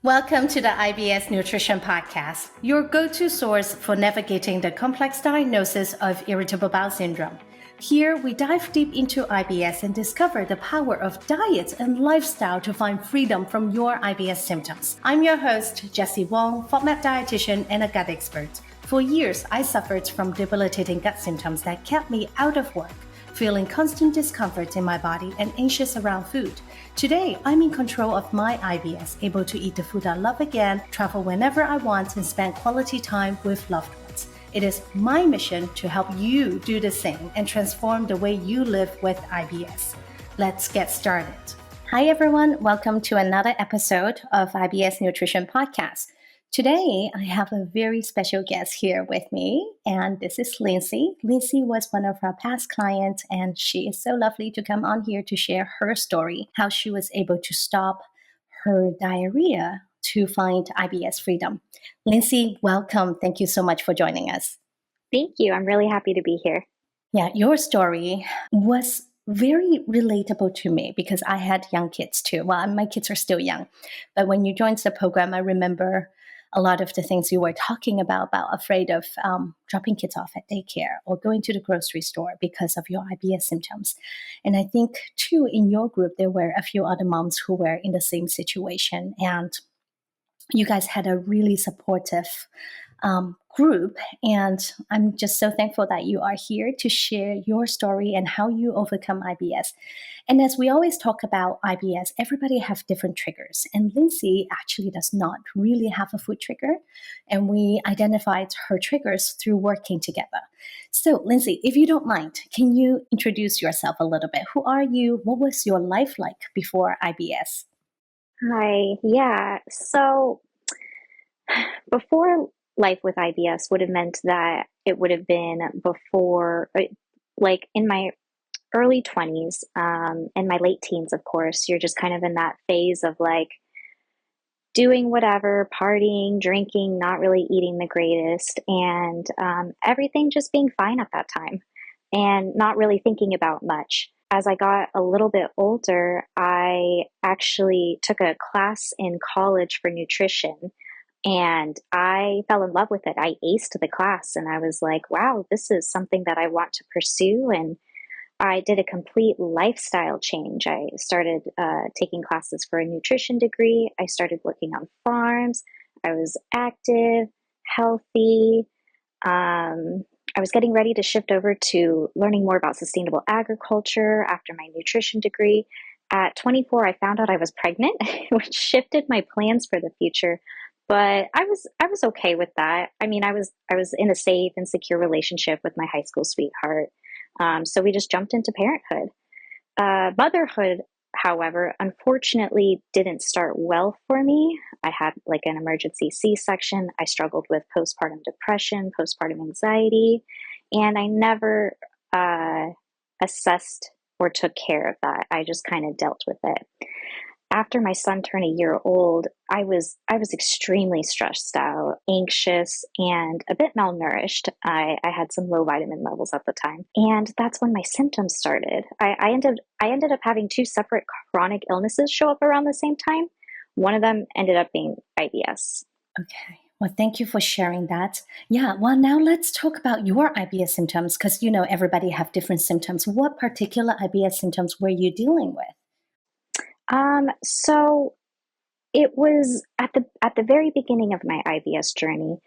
Welcome to the IBS Nutrition Podcast, your go-to source for navigating the complex diagnosis of irritable bowel syndrome. Here, we dive deep into IBS and discover the power of diet and lifestyle to find freedom from your IBS symptoms. I'm your host, Jessie Wong, FODMAP dietitian and a gut expert. For years, I suffered from debilitating gut symptoms that kept me out of work, feeling constant discomfort in my body and anxious around food. Today, I'm in control of my IBS, able to eat the food I love again, travel whenever I want, and spend quality time with loved ones. It is my mission to help you do the same and transform the way you live with IBS. Let's get started. Hi, everyone. Welcome to another episode of IBS Nutrition Podcast. Today, I have a very special guest here with me, and this is Lindsey. Lindsey was one of our past clients, and she is so lovely to come on here to share her story, how she was able to stop her diarrhea to find IBS freedom. Lindsey, welcome. Thank you so much for joining us. Thank you. I'm really happy to be here. Yeah, your story was very relatable to me because I had young kids too. Well, my kids are still young, but when you joined the program, I remember a lot of the things you were talking about afraid of dropping kids off at daycare or going to the grocery store because of your IBS symptoms. And I think too, in your group, there were a few other moms who were in the same situation. And you guys had a really supportive group. And I'm just so thankful that you are here to share your story and how you overcome IBS. And as we always talk about IBS, everybody have different triggers. And Lindsey actually does not really have a food trigger. And we identified her triggers through working together. So Lindsey, if you don't mind, can you introduce yourself a little bit? Who are you? What was your life like before IBS? Hi. Yeah. So before life with IBS would have meant that it would have been before, like in my early 20s, and my late teens, of course. You're just kind of in that phase of like doing whatever, partying, drinking, not really eating the greatest, and everything just being fine at that time and not really thinking about much. As I got a little bit older, I actually took a class in college for nutrition. And I fell in love with it. I aced the class and I was like, wow, this is something that I want to pursue. And I did a complete lifestyle change. I started taking classes for a nutrition degree. I started working on farms. I was active, healthy. I was getting ready to shift over to learning more about sustainable agriculture after my nutrition degree. At 24, I found out I was pregnant, which shifted my plans for the future. But I was okay with that. I mean, I was in a safe and secure relationship with my high school sweetheart. So we just jumped into parenthood. Motherhood, however, unfortunately didn't start well for me. I had like an emergency C-section. I struggled with postpartum depression, postpartum anxiety, and I never assessed or took care of that. I just kind of dealt with it. After my son turned a year old, I was extremely stressed out, anxious, and a bit malnourished. I had some low vitamin levels at the time, and that's when my symptoms started. I ended up having two separate chronic illnesses show up around the same time. One of them ended up being IBS. Okay. Well, thank you for sharing that. Yeah. Well, now let's talk about your IBS symptoms because, everybody have different symptoms. What particular IBS symptoms were you dealing with? So it was at the very beginning of my IBS journey.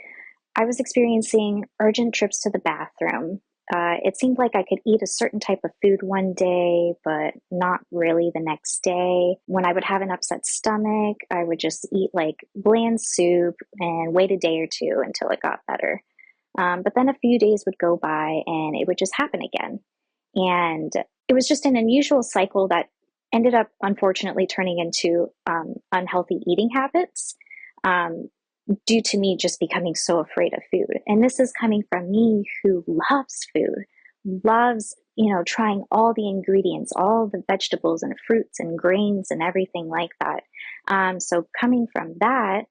I was experiencing urgent trips to the bathroom. It seemed like I could eat a certain type of food one day, but not really the next day. When I would have an upset stomach, I would just eat like bland soup and wait a day or two until it got better. But then a few days would go by and it would just happen again. And it was just an unusual cycle that ended up unfortunately turning into unhealthy eating habits due to me just becoming so afraid of food. And this is coming from me who loves food, loves, trying all the ingredients, all the vegetables and fruits and grains and everything like that. So coming from that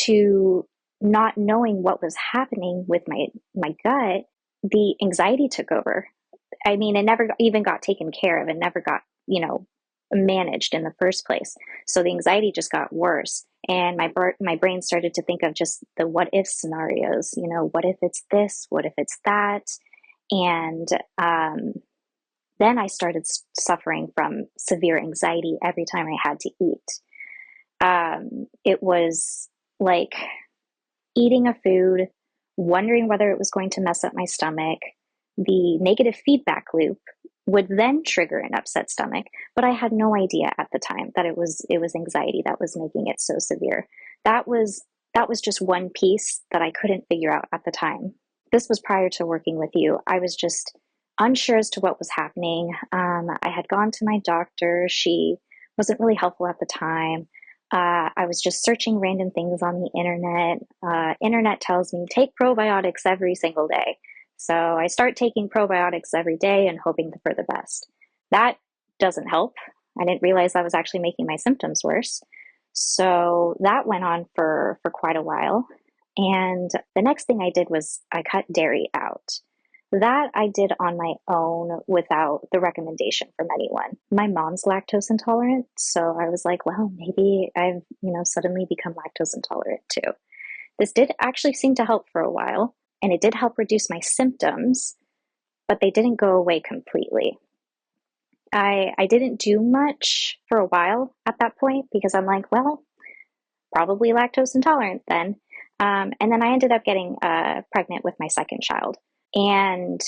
to not knowing what was happening with my gut, the anxiety took over. I mean, it never even got taken care of and never got, managed in the first place. So the anxiety just got worse. And my brain started to think of just the what if scenarios. What if it's this? What if it's that? And then I started suffering from severe anxiety every time I had to eat. It was like eating a food, wondering whether it was going to mess up my stomach. The negative feedback loop would then trigger an upset stomach, but I had no idea at the time that it was anxiety that was making it so severe. That was just one piece that I couldn't figure out at the time. This was prior to working with you. I was just unsure as to what was happening. I had gone to my doctor. She wasn't really helpful at the time. I was just searching random things on the internet. Internet tells me take probiotics every single day. So I start taking probiotics every day and hoping for the best. That doesn't help. I didn't realize I was actually making my symptoms worse. So that went on for quite a while. And the next thing I did was I cut dairy out. That I did on my own without the recommendation from anyone. My mom's lactose intolerant, so I was like, well, maybe I've, suddenly become lactose intolerant too. This did actually seem to help for a while, and it did help reduce my symptoms, but they didn't go away completely. I didn't do much for a while at that point because I'm like, well, probably lactose intolerant then. And then I ended up getting pregnant with my second child. And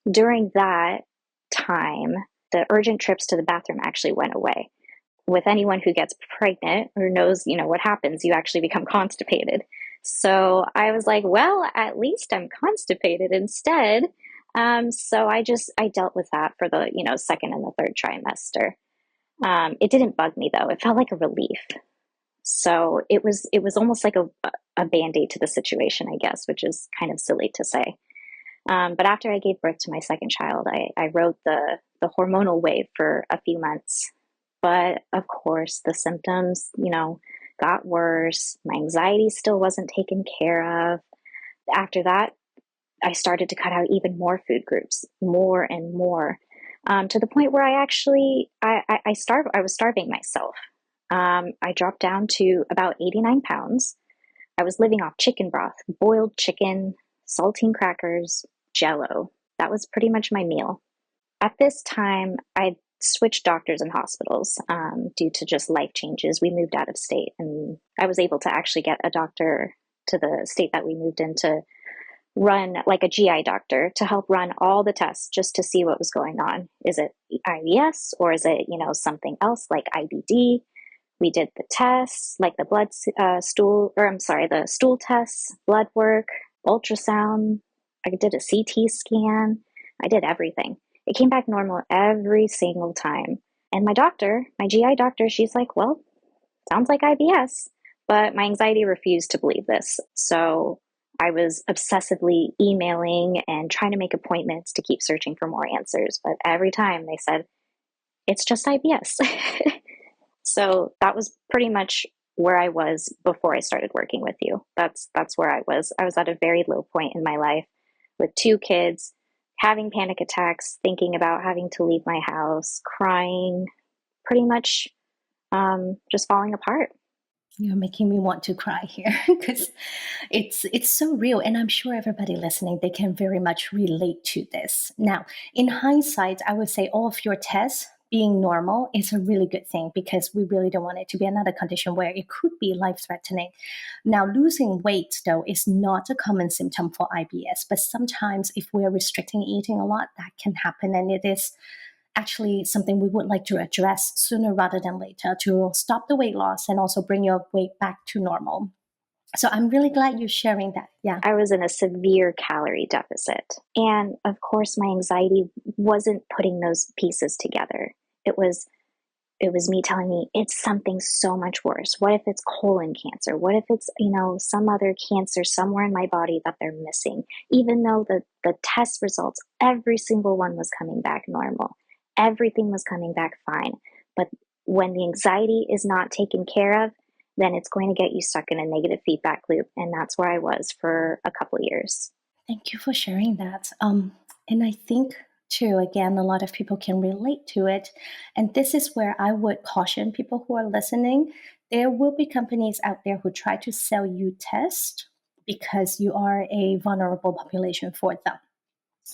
during that time, the urgent trips to the bathroom actually went away. With anyone who gets pregnant or knows, what happens, you actually become constipated. So I was like, well, at least I'm constipated instead. So I dealt with that for the, second and the third trimester. It didn't bug me though. It felt like a relief. So it was almost like a Band-Aid to the situation, I guess, which is kind of silly to say. But after I gave birth to my second child, I rode the hormonal wave for a few months. But of course, the symptoms, got worse. My anxiety still wasn't taken care of. After that, I started to cut out even more food groups, more and more, to the point where I actually, I was starving myself. I dropped down to about 89 pounds. I was living off chicken broth, boiled chicken, saltine crackers, Jello. That was pretty much my meal. At this time, I switched doctors and hospitals due to just life changes. We moved out of state, and I was able to actually get a doctor to the state that we moved in to run, like a GI doctor, to help run all the tests just to see what was going on. Is it IBS or is it, something else like IBD? We did the tests, like the the stool tests, blood work, ultrasound. I did a CT scan. I did everything. It came back normal every single time. And my doctor, my GI doctor, she's like, well, sounds like IBS. But my anxiety refused to believe this. So I was obsessively emailing and trying to make appointments to keep searching for more answers. But every time they said, it's just IBS. So that was pretty much where I was before I started working with you. That's where I was. I was at a very low point in my life with 2 kids, having panic attacks, thinking about having to leave my house, crying, pretty much just falling apart. You're making me want to cry here because it's so real, and I'm sure everybody listening, they can very much relate to this. Now, in hindsight, I would say all of your tests being normal is a really good thing because we really don't want it to be another condition where it could be life-threatening. Now, losing weight, though, is not a common symptom for IBS, but sometimes if we're restricting eating a lot, that can happen, and it is actually something we would like to address sooner rather than later to stop the weight loss and also bring your weight back to normal. So I'm really glad you're sharing that. Yeah. I was in a severe calorie deficit. And of course, my anxiety wasn't putting those pieces together. It was me telling me it's something so much worse. What if it's colon cancer? What if it's, some other cancer somewhere in my body that they're missing? Even though the test results, every single one was coming back normal. Everything was coming back fine. But when the anxiety is not taken care of, then it's going to get you stuck in a negative feedback loop. And that's where I was for a couple of years. Thank you for sharing that. And I think too, again, a lot of people can relate to it. And this is where I would caution people who are listening There will be companies out there who try to sell you tests because you are a vulnerable population for them.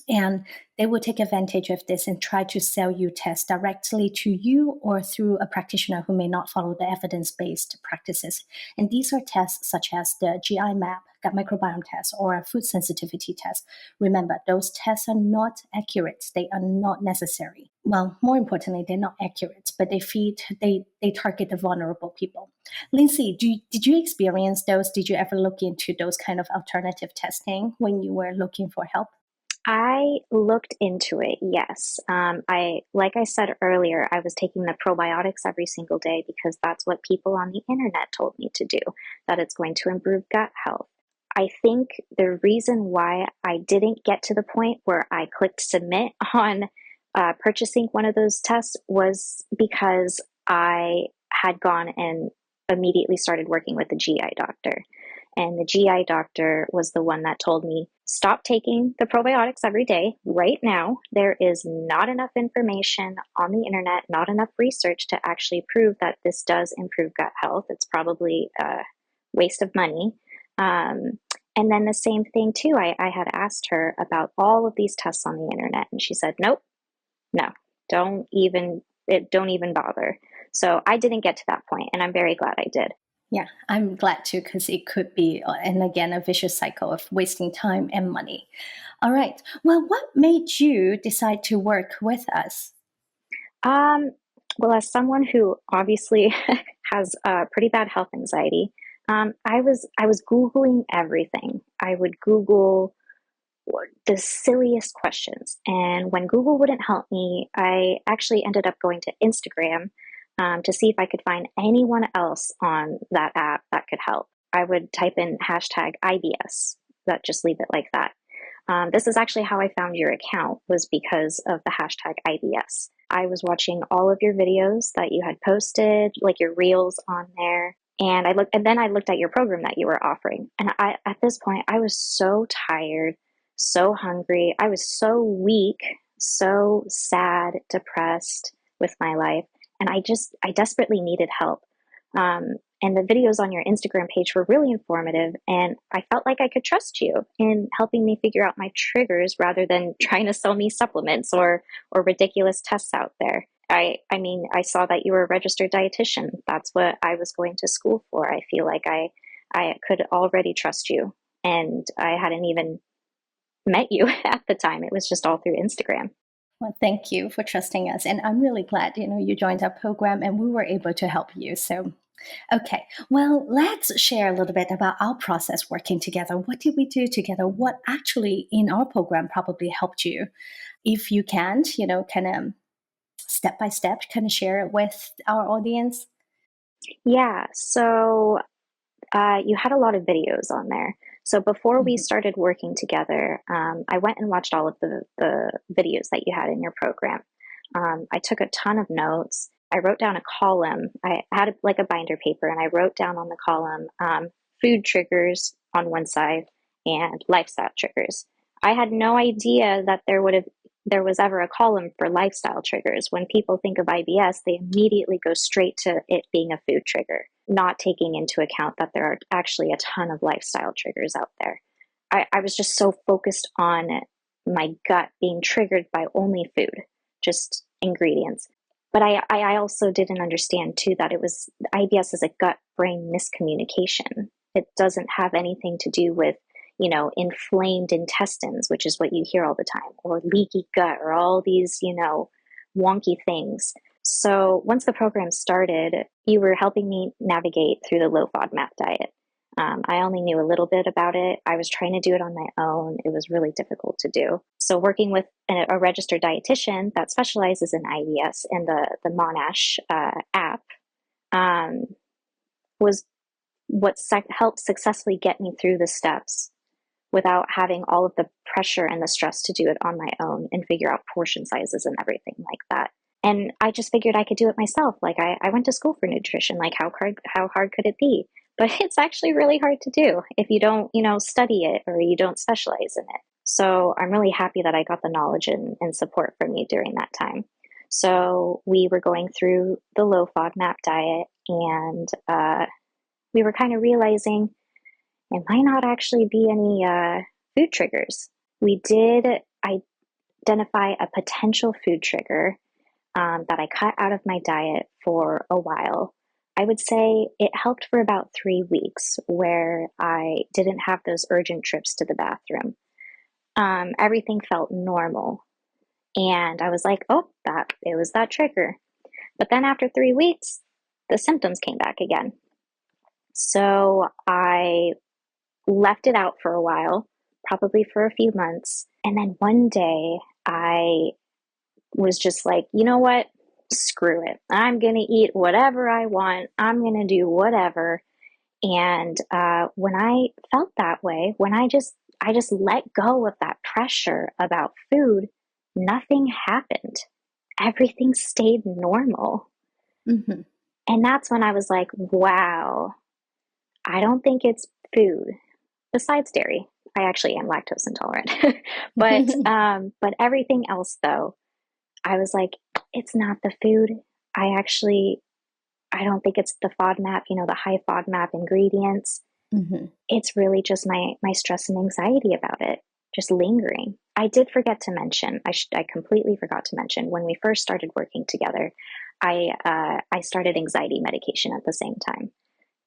And they will take advantage of this and try to sell you tests directly to you or through a practitioner who may not follow the evidence-based practices. And these are tests such as the GI map, gut microbiome test, or a food sensitivity test. Remember, those tests are not accurate. They are not necessary. Well, more importantly, they're not accurate, but they target the vulnerable people. Lindsey, did you experience those? Did you ever look into those kind of alternative testing when you were looking for help? I looked into it, yes. Like I said earlier, I was taking the probiotics every single day because that's what people on the internet told me to do, that it's going to improve gut health. I think the reason why I didn't get to the point where I clicked submit on purchasing one of those tests was because I had gone and immediately started working with the GI doctor. And the GI doctor was the one that told me, stop taking the probiotics every day right now. There is not enough information on the internet, not enough research to actually prove that this does improve gut health. It's probably a waste of money. And then the same thing too, I had asked her about all of these tests on the internet, and she said, nope, no, don't even bother. So I didn't get to that point, and I'm very glad I did. Yeah, I'm glad too, because it could be, and again, a vicious cycle of wasting time and money. All right. Well, what made you decide to work with us? Well, as someone who obviously has pretty bad health anxiety, I was Googling everything. I would Google the silliest questions, and when Google wouldn't help me, I actually ended up going to Instagram to see if I could find anyone else on that app that could help. I would type in hashtag IBS, but just leave it like that. This is actually how I found your account, was because of the hashtag IBS. I was watching all of your videos that you had posted, like your reels on there. And then I looked at your program that you were offering. And at this point, I was so tired, so hungry. I was so weak, so sad, depressed with my life. And I desperately needed help. And the videos on your Instagram page were really informative, and I felt like I could trust you in helping me figure out my triggers rather than trying to sell me supplements or ridiculous tests out there. I mean, I saw that you were a registered dietitian. That's what I was going to school for. I feel like I could already trust you, and I hadn't even met you at the time. It was just all through Instagram. Well, thank you for trusting us. And I'm really glad, you joined our program and we were able to help you. So, okay. Well, let's share a little bit about our process working together. What did we do together? What actually in our program probably helped you? If you can't, kind of step by step, kind of share it with our audience. Yeah, so you had a lot of videos on there. So before we Mhm. started working together, I went and watched all of the videos that you had in your program. I took a ton of notes. I wrote down a column. I had like a binder paper, and I wrote down on the column food triggers on one side and lifestyle triggers. I had no idea that there was ever a column for lifestyle triggers. When people think of IBS, they immediately go straight to it being a food trigger, not taking into account that there are actually a ton of lifestyle triggers out there. I was just so focused on my gut being triggered by only food, just ingredients. But I also didn't understand too that IBS is a gut brain miscommunication. It doesn't have anything to do with, inflamed intestines, which is what you hear all the time, or leaky gut, or all these, wonky things. So once the program started, you were helping me navigate through the low FODMAP diet. I only knew a little bit about it. I was trying to do it on my own. It was really difficult to do. So working with a registered dietitian that specializes in IBS and the Monash app was what helped successfully get me through the steps without having all of the pressure and the stress to do it on my own and figure out portion sizes and everything like that. And I just figured I could do it myself. Like I went to school for nutrition. Like how hard could it be? But it's actually really hard to do if you don't, study it or you don't specialize in it. So I'm really happy that I got the knowledge and support from you during that time. So we were going through the low FODMAP diet, and we were kind of realizing it might not actually be any food triggers. We did identify a potential food trigger that I cut out of my diet for a while. I would say it helped for about 3 weeks where I didn't have those urgent trips to the bathroom. Everything felt normal. And I was like, oh, it was that trigger. But then after 3 weeks, the symptoms came back again. So I left it out for a while, probably for a few months. And then one day I was just like, you know what? Screw it. I'm going to eat whatever I want. I'm going to do whatever. And when I felt that way, when I just let go of that pressure about food, nothing happened. Everything stayed normal. Mm-hmm. And that's when I was like, wow, I don't think it's food. Besides dairy, I actually am lactose intolerant. But everything else though, I was like, it's not the food. I don't think it's the FODMAP, the high FODMAP ingredients. Mm-hmm. It's really just my stress and anxiety about it, just lingering. I did forget to mention, I completely forgot to mention, when we first started working together, I started anxiety medication at the same time.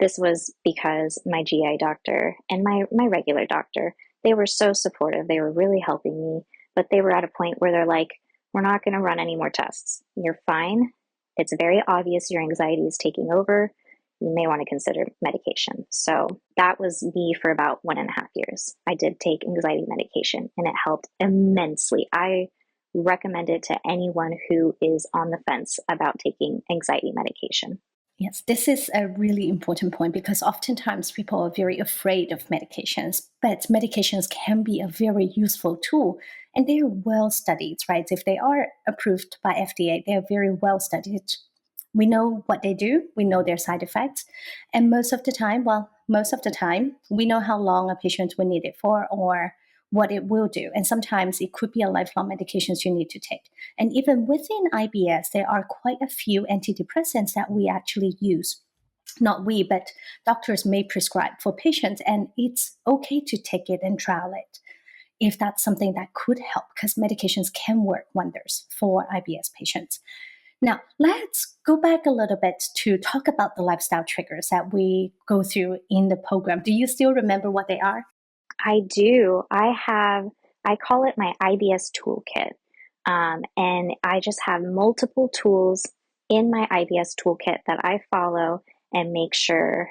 This was because my GI doctor and my regular doctor, they were so supportive. They were really helping me, but they were at a point where they're like, we're not going to run any more tests. You're fine. It's very obvious your anxiety is taking over. You may want to consider medication. So that was me for about 1.5 years. I did take anxiety medication and it helped immensely. I recommend it to anyone who is on the fence about taking anxiety medication. Yes, this is a really important point because oftentimes people are very afraid of medications, but medications can be a very useful tool and they are well studied, right? If they are approved by FDA, they are very well studied. We know what they do, we know their side effects, and most of the time, we know how long a patient will need it for or what it will do. And sometimes it could be a lifelong medications you need to take. And even within IBS, there are quite a few antidepressants that we actually use. Not we, but doctors may prescribe for patients, and it's okay to take it and trial it if that's something that could help, because medications can work wonders for IBS patients. Now, let's go back a little bit to talk about the lifestyle triggers that we go through in the program. Do you still remember what they are? I do. I call it my IBS toolkit. And I just have multiple tools in my IBS toolkit that I follow and make sure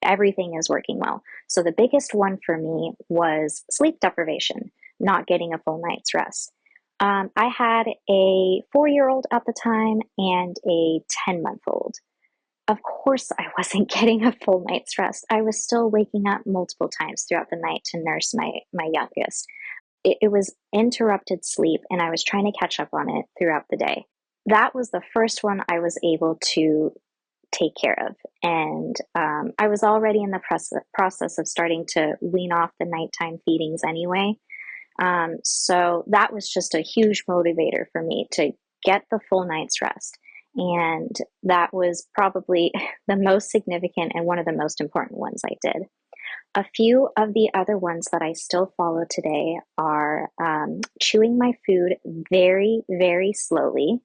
everything is working well. So the biggest one for me was sleep deprivation, not getting a full night's rest. I had a 4-year-old at the time and a 10-month-old. Of course, I wasn't getting a full night's rest. I was still waking up multiple times throughout the night to nurse my youngest. It was interrupted sleep, and I was trying to catch up on it throughout the day. That was the first one I was able to take care of. And I was already in the process of starting to wean off the nighttime feedings anyway. So that was just a huge motivator for me to get the full night's rest. And that was probably the most significant and one of the most important ones I did. A few of the other ones that I still follow today are chewing my food very, very slowly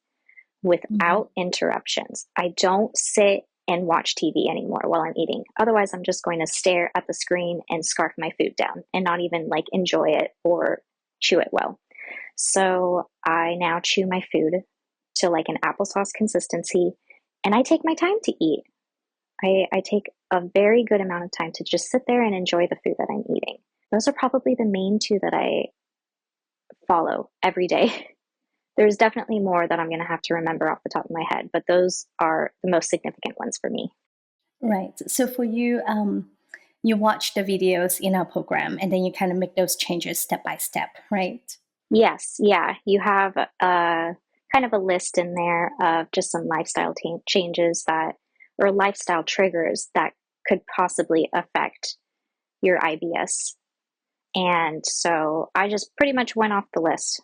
without interruptions. I don't sit and watch TV anymore while I'm eating. Otherwise, I'm just going to stare at the screen and scarf my food down and not even enjoy it or chew it well. So I now chew my food to an applesauce consistency, and I take my time to eat. I take a very good amount of time to just sit there and enjoy the food that I'm eating. Those are probably the main two that I follow every day. There's definitely more that I'm going to have to remember off the top of my head, but those are the most significant ones for me. Right. So for you, you watch the videos in our program and then you kind of make those changes step by step, right? Yes. Yeah. You have kind of a list in there of just some lifestyle changes or lifestyle triggers that could possibly affect your IBS. And so I just pretty much went off the list.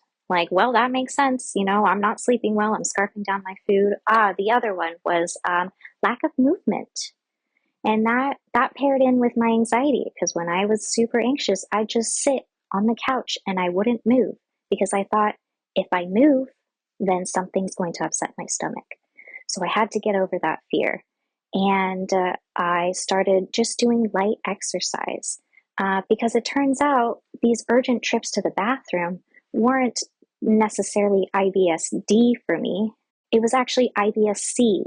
Well, that makes sense. I'm not sleeping well. I'm scarfing down my food. The other one was lack of movement. And that paired in with my anxiety, because when I was super anxious, I'd just sit on the couch and I wouldn't move because I thought if I move, then something's going to upset my stomach. So I had to get over that fear. And I started just doing light exercise because it turns out these urgent trips to the bathroom weren't necessarily IBS-D for me. It was actually IBS-C.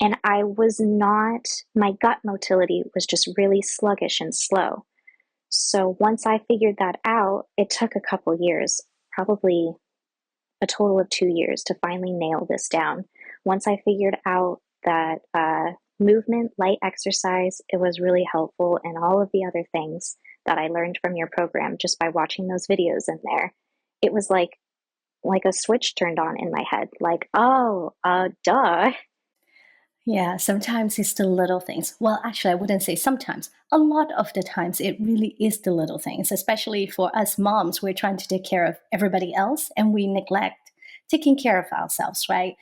And I was not, my gut motility was just really sluggish and slow. So once I figured that out, it took a couple years, probably a total of 2 years to finally nail this down. Once I figured out that movement, light exercise, it was really helpful, and all of the other things that I learned from your program just by watching those videos in there, it was like a switch turned on in my head, like, oh, duh. Yeah, sometimes it's the little things. Well, actually, I wouldn't say sometimes. A lot of the times, it really is the little things, especially for us moms. We're trying to take care of everybody else and we neglect taking care of ourselves, right?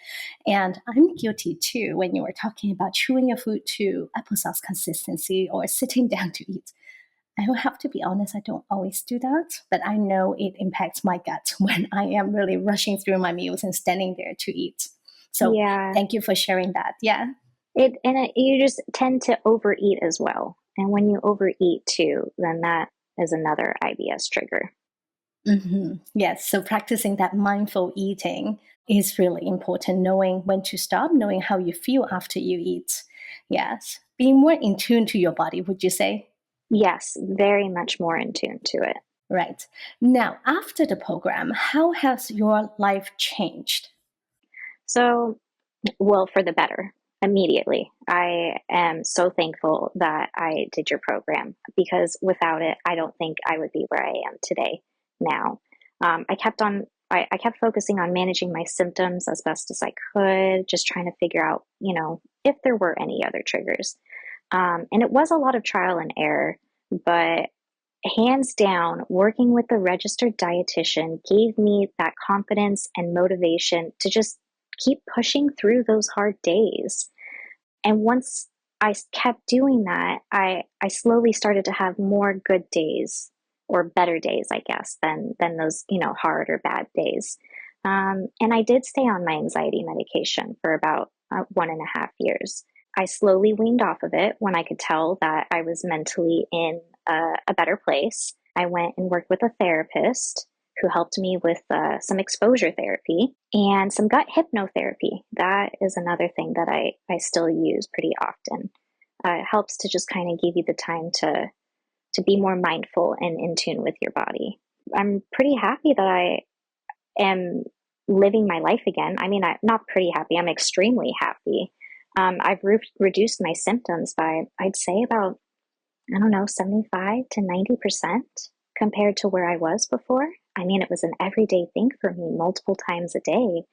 And I'm guilty too when you were talking about chewing your food to applesauce consistency or sitting down to eat. I will have to be honest, I don't always do that, but I know it impacts my gut when I am really rushing through my meals and standing there to eat. So Yeah. thank you for sharing that. Yeah. You just tend to overeat as well. And when you overeat too, then that is another IBS trigger. Yes. So practicing that mindful eating is really important, knowing when to stop, knowing how you feel after you eat. Yes. Being more in tune to your body, would you say? Yes, very much more in tune to it. Right. Now, after the program, how has your life changed? So, well, for the better, immediately. I am so thankful that I did your program because without it, I don't think I would be where I am today now. I kept focusing on managing my symptoms as best as I could, just trying to figure out, if there were any other triggers. And it was a lot of trial and error, but hands down, working with the registered dietitian gave me that confidence and motivation to just keep pushing through those hard days. And once I kept doing that, I slowly started to have more good days or better days, I guess, than those, hard or bad days. And I did stay on my anxiety medication for about 1.5 years. I slowly weaned off of it when I could tell that I was mentally in a better place. I went and worked with a therapist who helped me with some exposure therapy and some gut hypnotherapy. That is another thing that I still use pretty often. It helps to just kind of give you the time to be more mindful and in tune with your body. I'm pretty happy that I am living my life again. I mean, I'm not pretty happy, I'm extremely happy. I've reduced my symptoms by, I'd say, about, I don't know, 75 to 90% compared to where I was before. I mean, it was an everyday thing for me multiple times a day.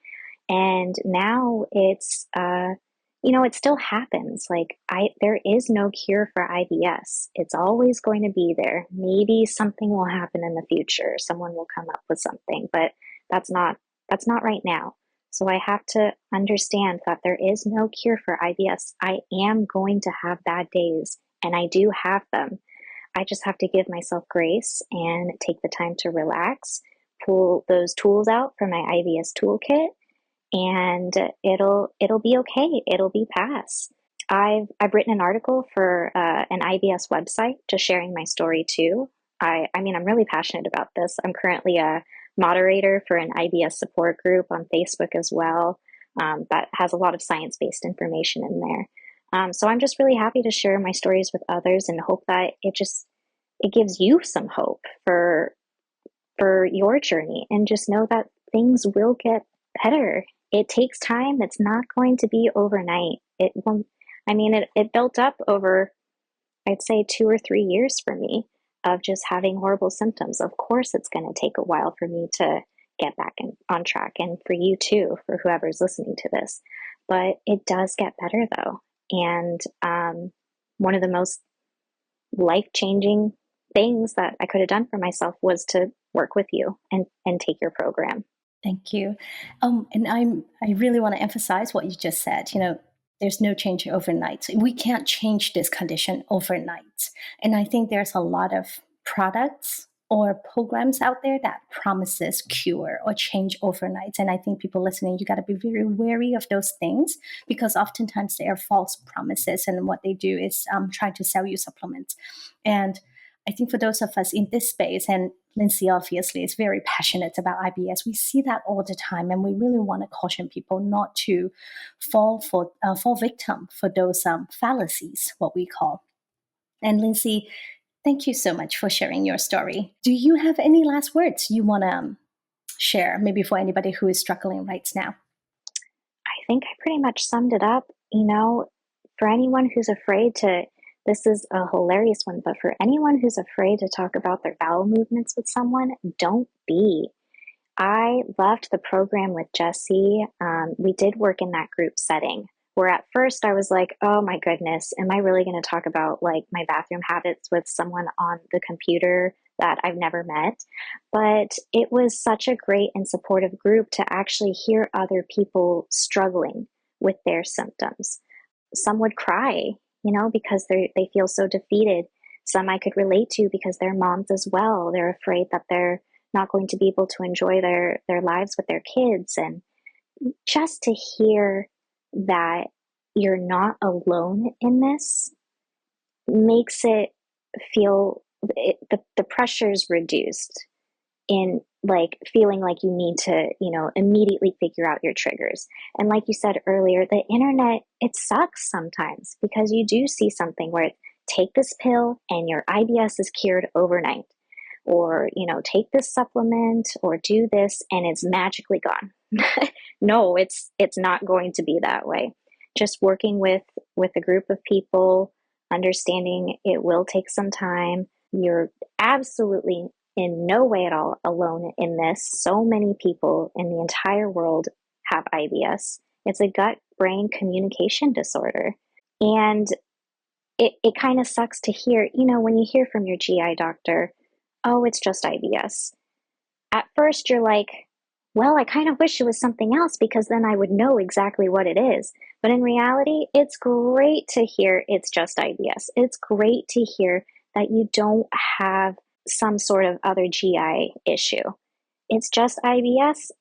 And now it's, it still happens. Like there is no cure for IBS. It's always going to be there. Maybe something will happen in the future. Someone will come up with something, but that's not right now. So I have to understand that there is no cure for IBS. I am going to have bad days, and I do have them. I just have to give myself grace and take the time to relax, pull those tools out from my IBS toolkit, and it'll be okay. It'll be past. I've written an article for an IBS website, just sharing my story too. I mean, I'm really passionate about this. I'm currently a moderator for an IBS support group on Facebook as well, that has a lot of science-based information in there. So I'm just really happy to share my stories with others and hope that it gives you some hope for your journey, and just know that things will get better. It takes time. It's not going to be overnight. It won't. I mean, it built up over, I'd say, 2 or 3 years for me of just having horrible symptoms. Of course, it's going to take a while for me to get back on track, and for you too, for whoever's listening to this. But it does get better though. And one of the most life-changing things that I could have done for myself was to work with you and take your program. Thank you. And I really want to emphasize what you just said. there's no change overnight. We can't change this condition overnight. And I think there's a lot of products or programs out there that promises cure or change overnight. And I think people listening, you got to be very wary of those things, because oftentimes they are false promises. And what they do is try to sell you supplements. And I think for those of us in this space, and Lindsey obviously is very passionate about IBS, we see that all the time, and we really want to caution people not to fall victim for those fallacies, what we call. And Lindsey, thank you so much for sharing your story. Do you have any last words you want to share, maybe for anybody who is struggling right now? I think I pretty much summed it up. For anyone who's afraid to, this is a hilarious one, but for anyone who's afraid to talk about their bowel movements with someone, don't be. I loved the program with Jessie. We did work in that group setting where at first I was like, oh my goodness, am I really going to talk about like my bathroom habits with someone on the computer that I've never met? But it was such a great and supportive group to actually hear other people struggling with their symptoms. Some would cry, because they feel so defeated. Some I could relate to because they're moms as well. They're afraid that they're not going to be able to enjoy their lives with their kids. And just to hear that you're not alone in this makes it feel the pressure's reduced in like feeling like you need to, immediately figure out your triggers. And like you said earlier, the internet, it sucks sometimes because you do see something where take this pill and your IBS is cured overnight, or, take this supplement or do this and it's magically gone. No, it's not going to be that way. Just working with a group of people, understanding it will take some time. You're absolutely in no way at all alone in this. So many people in the entire world have IBS. It's a gut-brain communication disorder. And it kind of sucks to hear, when you hear from your GI doctor, oh, it's just IBS. At first, you're like, well, I kind of wish it was something else because then I would know exactly what it is. But in reality, it's great to hear it's just IBS. It's great to hear that you don't have some sort of other GI issue. It's just IBS.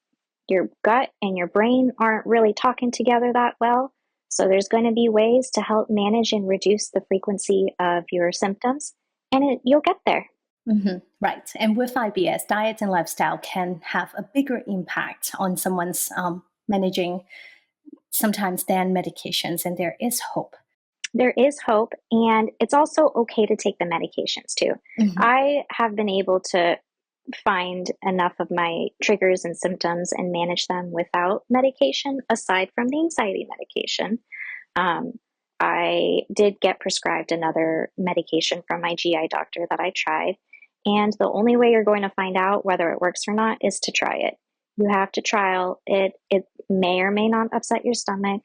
Your gut and your brain aren't really talking together that well. So there's going to be ways to help manage and reduce the frequency of your symptoms, and you'll get there. Mm-hmm. Right. And with IBS, diet and lifestyle can have a bigger impact on someone's managing sometimes than medications, and there is hope. There is hope, and it's also okay to take the medications too. Mm-hmm. I have been able to find enough of my triggers and symptoms and manage them without medication, aside from the anxiety medication. I did get prescribed another medication from my GI doctor that I tried. And the only way you're going to find out whether it works or not is to try it. You have to trial it. It may or may not upset your stomach,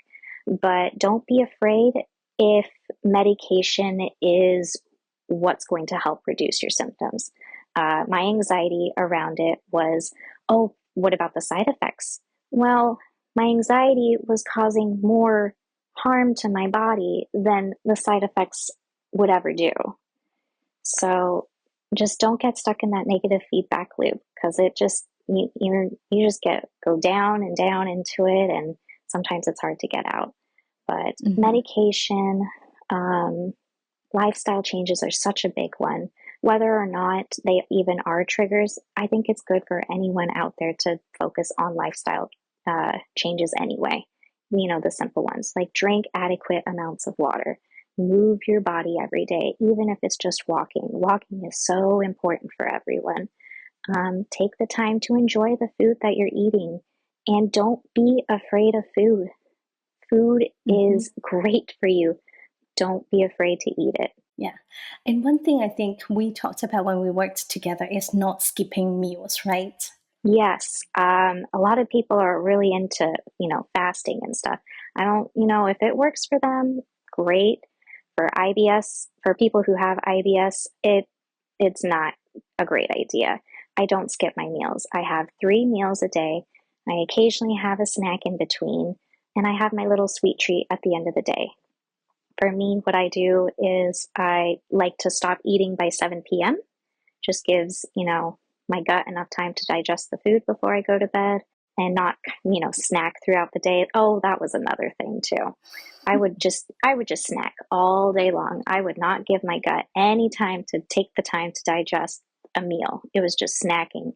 but don't be afraid if medication is what's going to help reduce your symptoms. My anxiety around it was, oh, what about the side effects? Well, my anxiety was causing more harm to my body than the side effects would ever do. So just don't get stuck in that negative feedback loop, because it just, you just go down and down into it, and sometimes it's hard to get out. But medication, lifestyle changes are such a big one. Whether or not they even are triggers, I think it's good for anyone out there to focus on lifestyle changes anyway. The simple ones, like drink adequate amounts of water, move your body every day, even if it's just walking. Walking is so important for everyone. Take the time to enjoy the food that you're eating, and don't be afraid of food. Food is great for you. Don't be afraid to eat it. Yeah. And one thing I think we talked about when we worked together is not skipping meals, right? Yes. A lot of people are really into, fasting and stuff. I don't, if it works for them, great. For IBS, for people who have IBS, it's not a great idea. I don't skip my meals. I have 3 meals a day. I occasionally have a snack in between. and I have my little sweet treat at the end of the day. For me, what I do is I like to stop eating by 7 p.m. Just gives, my gut enough time to digest the food before I go to bed and not, snack throughout the day. Oh, that was another thing too. I would just snack all day long. I would not give my gut any time to take the time to digest a meal. It was just snacking.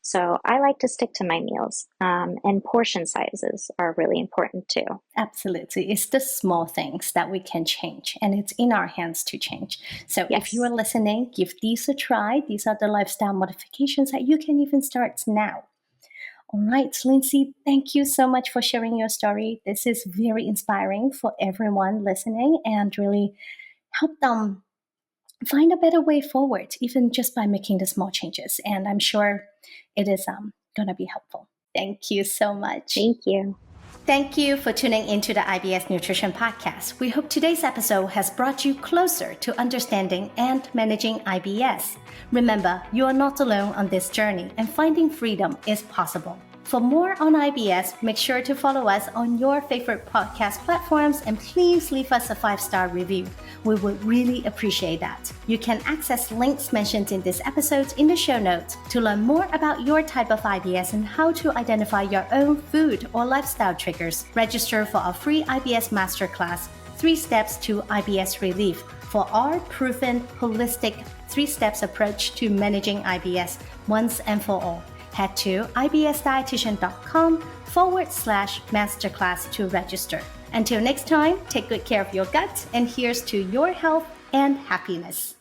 So I like to stick to my meals, and portion sizes are really important too. Absolutely. It's the small things that we can change, and it's in our hands to change. So if you are listening, give these a try. These are the lifestyle modifications that you can even start now. All right, Lindsey, thank you so much for sharing your story. This is very inspiring for everyone listening and really help them find a better way forward, even just by making the small changes. And I'm sure it is going to be helpful. Thank you so much. Thank you. Thank you for tuning into the IBS Nutrition Podcast. We hope today's episode has brought you closer to understanding and managing IBS. Remember, you are not alone on this journey, and finding freedom is possible. For more on IBS, make sure to follow us on your favorite podcast platforms, and please leave us a 5-star review. We would really appreciate that. You can access links mentioned in this episode in the show notes to learn more about your type of IBS and how to identify your own food or lifestyle triggers. Register for our free IBS Masterclass, 3 Steps to IBS Relief, for our proven holistic 3-steps approach to managing IBS once and for all. Head to ibsdietitian.com/masterclass to register. Until next time, take good care of your gut, and here's to your health and happiness.